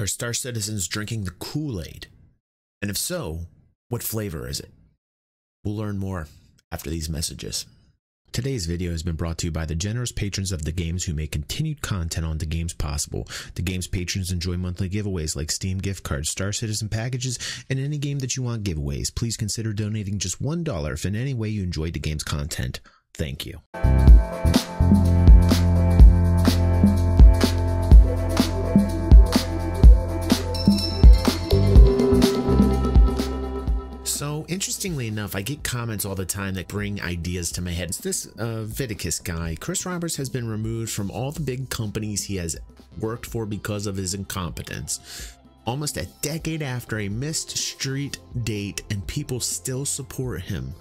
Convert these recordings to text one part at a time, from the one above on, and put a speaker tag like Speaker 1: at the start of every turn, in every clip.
Speaker 1: Are Star Citizens drinking the Kool-Aid? And if so, what flavor is it? We'll learn more after these messages. Today's video has been brought to you by the generous patrons of The Games who make continued content on The Games possible. The Games patrons enjoy monthly giveaways like Steam gift cards, Star Citizen packages, and any game that you want giveaways. Please consider donating just $1 if in any way you enjoyed The Games content. Thank you. So, interestingly enough, I get comments all the time that bring ideas to my head. It's this Viticus guy. Chris Roberts has been removed from all the big companies he has worked for because of his incompetence. Almost a decade after a missed street date, and people still support him.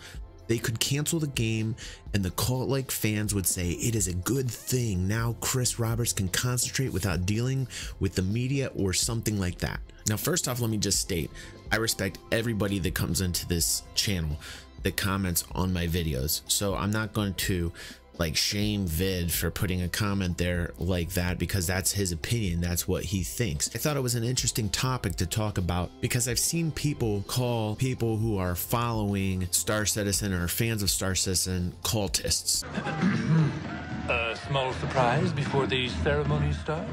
Speaker 1: They could cancel the game and the cult-like fans would say it is a good thing. Now Chris Roberts can concentrate without dealing with the media or something like that. Now, first off, let me just state, I respect everybody that comes into this channel that comments on my videos. So I'm not going to like shame Vid for putting a comment there like that because that's his opinion. That's what he thinks. I thought it was an interesting topic to talk about because I've seen people call people who are following Star Citizen or fans of Star Citizen cultists.
Speaker 2: A small surprise before the ceremony starts?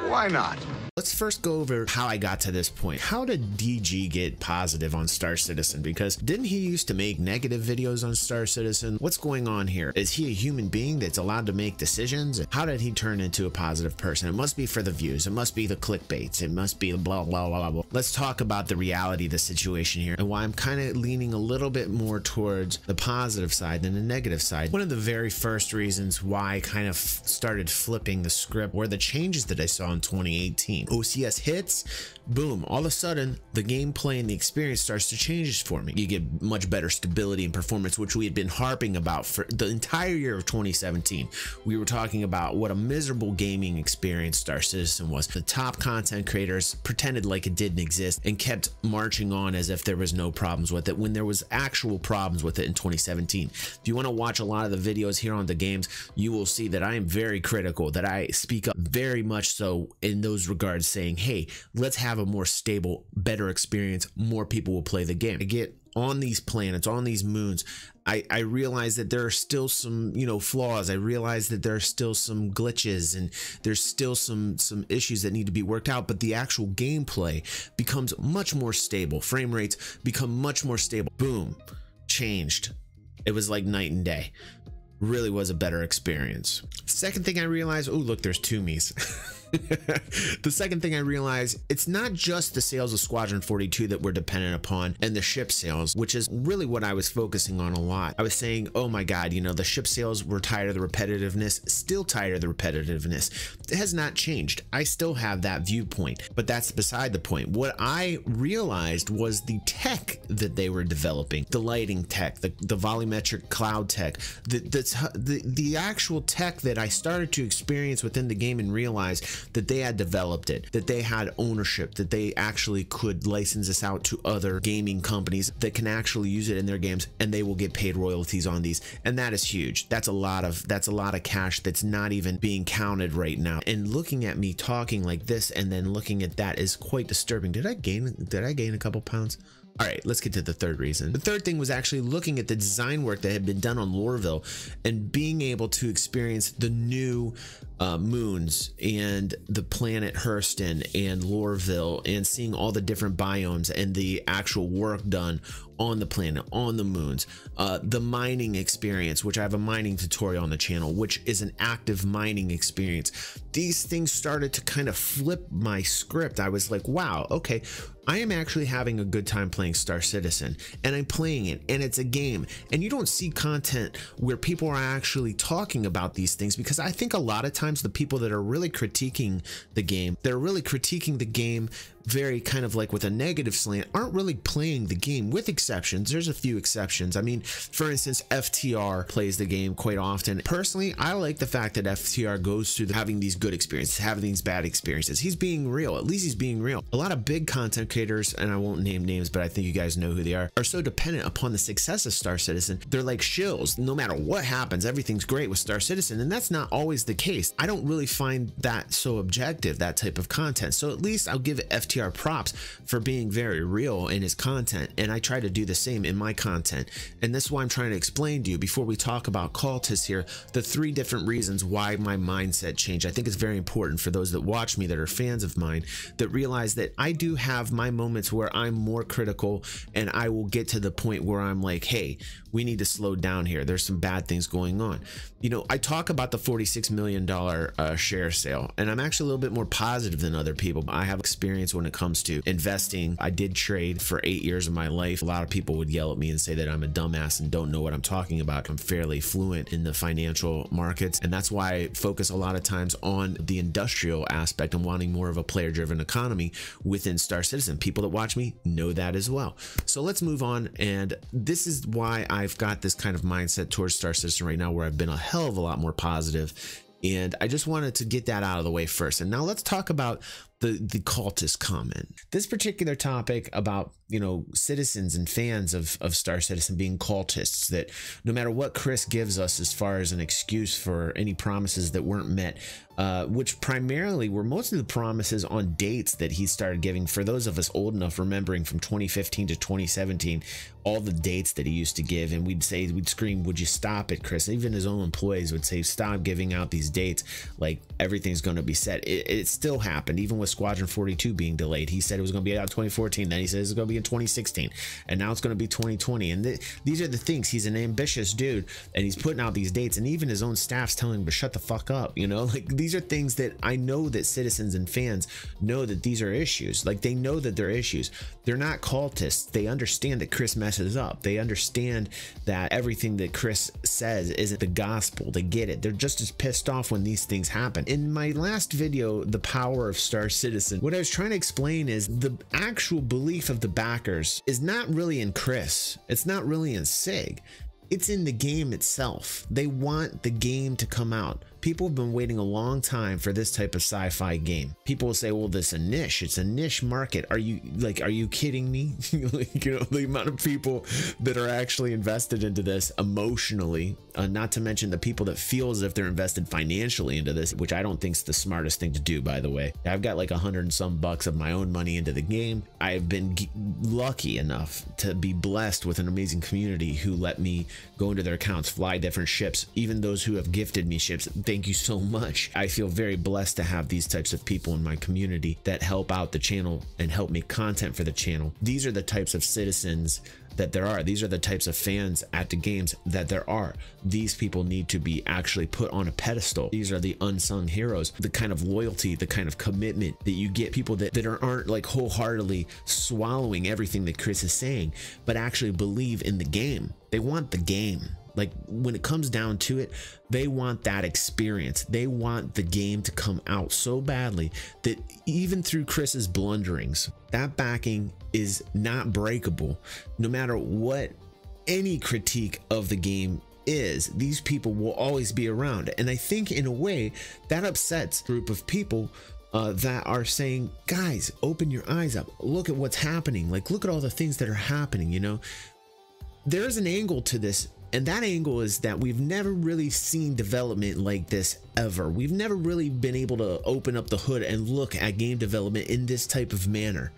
Speaker 3: Why not?
Speaker 1: Let's first go over how I got to this point. How did DG get positive on Star Citizen? Because didn't he used to make negative videos on Star Citizen? What's going on here? Is he a human being that's allowed to make decisions? How did he turn into a positive person? It must be for the views. It must be the clickbaits. It must be blah, blah, blah, blah. Let's talk about the reality of the situation here and why I'm kind of leaning a little bit more towards the positive side than the negative side. One of the very first reasons why I kind of started flipping the script were the changes that I saw in 2018. OCS hits, boom, all of a sudden the gameplay and the experience starts to change for me. You get much better stability and performance, which we had been harping about for the entire year of 2017. We were talking about what a miserable gaming experience Star Citizen was. The top content creators pretended like it didn't exist and kept marching on as if there was no problems with it when there was actual problems with it in 2017. If you want to watch a lot of the videos here on The Games, you will see that I am very critical, that I speak up very much so in those regards, saying, hey, let's have a more stable, better experience. More people will play the game. I get on these planets, on these moons, I realize that there are still some, flaws. I realize that there are still some glitches and there's still some issues that need to be worked out, but the actual gameplay becomes much more stable. Frame rates become much more stable. Boom, changed. It was like night and day. Really was a better experience. Second thing I realized, oh, look, there's two me's. The second thing I realized, it's not just the sales of Squadron 42 that we're dependent upon and the ship sales, which is really what I was focusing on a lot. I was saying, oh my God, the ship sales were tired of the repetitiveness, still tired of the repetitiveness. It has not changed. I still have that viewpoint, but that's beside the point. What I realized was the tech that they were developing, the lighting tech, the volumetric cloud tech, the actual tech that I started to experience within the game and realize that they had developed it, that they had ownership, that they actually could license this out to other gaming companies that can actually use it in their games and they will get paid royalties on these. And that is huge. That's a lot of cash that's not even being counted right now. And looking at me talking like this and then looking at that is quite disturbing. Did I gain a couple pounds? All right, let's get to the third reason. The third thing was actually looking at the design work that had been done on Lorville and being able to experience the new moons and the planet Hurston and Lorville and seeing all the different biomes and the actual work done on the planet, on the moons, the mining experience, which I have a mining tutorial on the channel, which is an active mining experience. These things started to kind of flip my script. I was like, wow, okay, I am actually having a good time playing Star Citizen and I'm playing it and it's a game, and you don't see content where people are actually talking about these things, because I think a lot of times the people that are really critiquing the game, very kind of like with a negative slant, aren't really playing the game with exceptions. There's a few exceptions. I mean, for instance, FTR plays the game quite often. Personally, I like the fact that FTR goes through having these good experiences, having these bad experiences. He's being real. At least he's being real. A lot of big content creators, and I won't name names, but I think you guys know who they are so dependent upon the success of Star Citizen. They're like shills. No matter what happens, everything's great with Star Citizen, and that's not always the case. I don't really find that so objective, that type of content. So at least I'll give FTR props for being very real in his content, and I try to do the same in my content. And that's why I'm trying to explain to you, before we talk about cultists here, the 3 different reasons why my mindset changed. I think it's very important for those that watch me that are fans of mine that realize that I do have my moments where I'm more critical, and I will get to the point where I'm like, hey, we need to slow down here. There's some bad things going on. You know, I talk about the $46 million share sale, and I'm actually a little bit more positive than other people. I have experience when it comes to investing. I did trade for 8 years of my life. A lot of people would yell at me and say that I'm a dumbass and don't know what I'm talking about. I'm fairly fluent in the financial markets, and that's why I focus a lot of times on the industrial aspect and wanting more of a player-driven economy within Star Citizen. People that watch me know that as well. So let's move on, and this is why I've got this kind of mindset towards Star Citizen right now, where I've been a hell of a lot more positive, and I just wanted to get that out of the way first. And now let's talk about the cultist comment. This particular topic about, you know, citizens and fans of Star Citizen being cultists, that no matter what Chris gives us as far as an excuse for any promises that weren't met, which primarily were most of the promises on dates that he started giving. For those of us old enough remembering from 2015 to 2017, all the dates that he used to give, and we'd scream, would you stop it, Chris? Even his own employees would say, stop giving out these dates, like everything's going to be set. It still happened, even with Squadron 42 being delayed. He said it was going to be out in 2014, then he said it's going to be in 2016, and now it's going to be 2020. And these are the things. He's an ambitious dude, and he's putting out these dates, and even his own staff's telling him to shut the fuck up, you know? Like, these are things that I know that citizens and fans know that these are issues. Like, they know that they're issues. They're not cultists. They understand that Chris messes up. They understand that everything that Chris says isn't the gospel. They get it. They're just as pissed off when these things happen. In my last video, The Power of Star Citizen, what I was trying to explain is the actual belief of the backers is not really in Chris. It's not really in Sig. It's in the game itself. They want the game to come out. People have been waiting a long time for this type of sci-fi game. People will say, well, this is a niche. It's a niche market. Are you kidding me? Like, you know, the amount of people that are actually invested into this emotionally, not to mention the people that feel as if they're invested financially into this, which I don't think is the smartest thing to do, by the way. I've got like $100 and some of my own money into the game. I've been lucky enough to be blessed with an amazing community who let me go into their accounts, fly different ships, even those who have gifted me ships. Thank you so much. I feel very blessed to have these types of people in my community that help out the channel and help make content for the channel. These are the types of citizens that there are. These are the types of fans at the games that there are. These people need to be actually put on a pedestal. These are the unsung heroes. The kind of loyalty, the kind of commitment that you get, people that aren't like wholeheartedly swallowing everything that Chris is saying, but actually believe in the game. They want the game. Like, when it comes down to it, they want that experience. They want the game to come out so badly that even through Chris's blunderings, that backing is not breakable. No matter what any critique of the game is, these people will always be around. And I think in a way that upsets a group of people that are saying, guys, open your eyes up. Look at what's happening. Like, look at all the things that are happening, you know? There's an angle to this. And that angle is that we've never really seen development like this ever. We've never really been able to open up the hood and look at game development in this type of manner,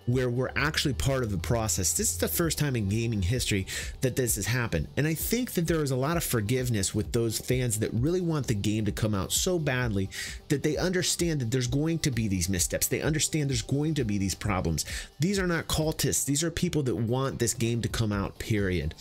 Speaker 1: where we're actually part of the process. This is the first time in gaming history that this has happened. And I think that there is a lot of forgiveness with those fans that really want the game to come out so badly that they understand that there's going to be these missteps. They understand there's going to be these problems. These are not cultists. These are people that want this game to come out, period.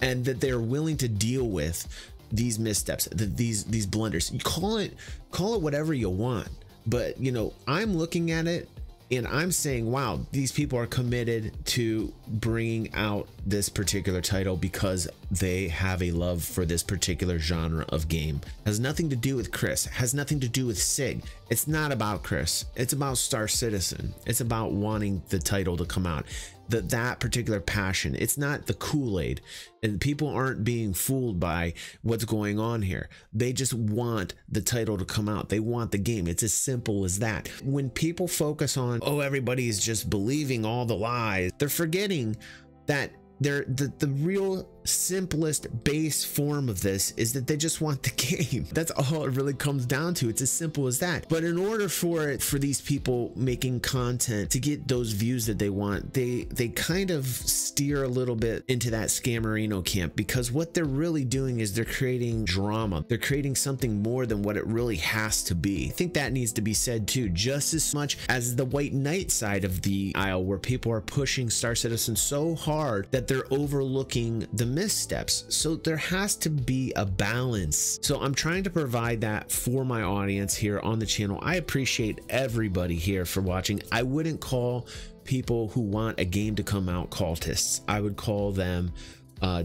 Speaker 1: And that they're willing to deal with these missteps, these blunders. You call it whatever you want, but you know, I'm looking at it and I'm saying, wow, these people are committed to bringing out this particular title because they have a love for this particular genre of game. Has nothing to do with Chris, has nothing to do with Sig. It's not about Chris, it's about Star Citizen. It's about wanting the title to come out. That particular passion. It's not the Kool-Aid, and people aren't being fooled by what's going on here. They just want the title to come out. They want the game. It's as simple as that. When people focus on, oh, everybody's just believing all the lies, they're forgetting that the real simplest base form of this is that they just want the game. That's all it really comes down to. It's as simple as that. But in order for these people making content to get those views that they want, they kind of steer a little bit into that Scammerino camp, because what they're really doing is they're creating drama. They're creating something more than what it really has to be. I think that needs to be said too, just as much as the White Knight side of the aisle, where people are pushing Star Citizen so hard that they're overlooking the missteps. So there has to be a balance. So I'm trying to provide that for my audience here on the channel. I appreciate everybody here for watching. I wouldn't call people who want a game to come out cultists. I would call them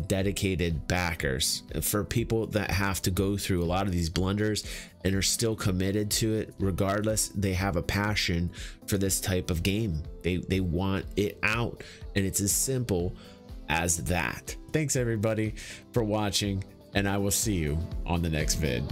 Speaker 1: dedicated backers. For people that have to go through a lot of these blunders and are still committed to it regardless, they have a passion for this type of game. They want it out, and it's as simple as that. Thanks everybody for watching, and I will see you on the next vid.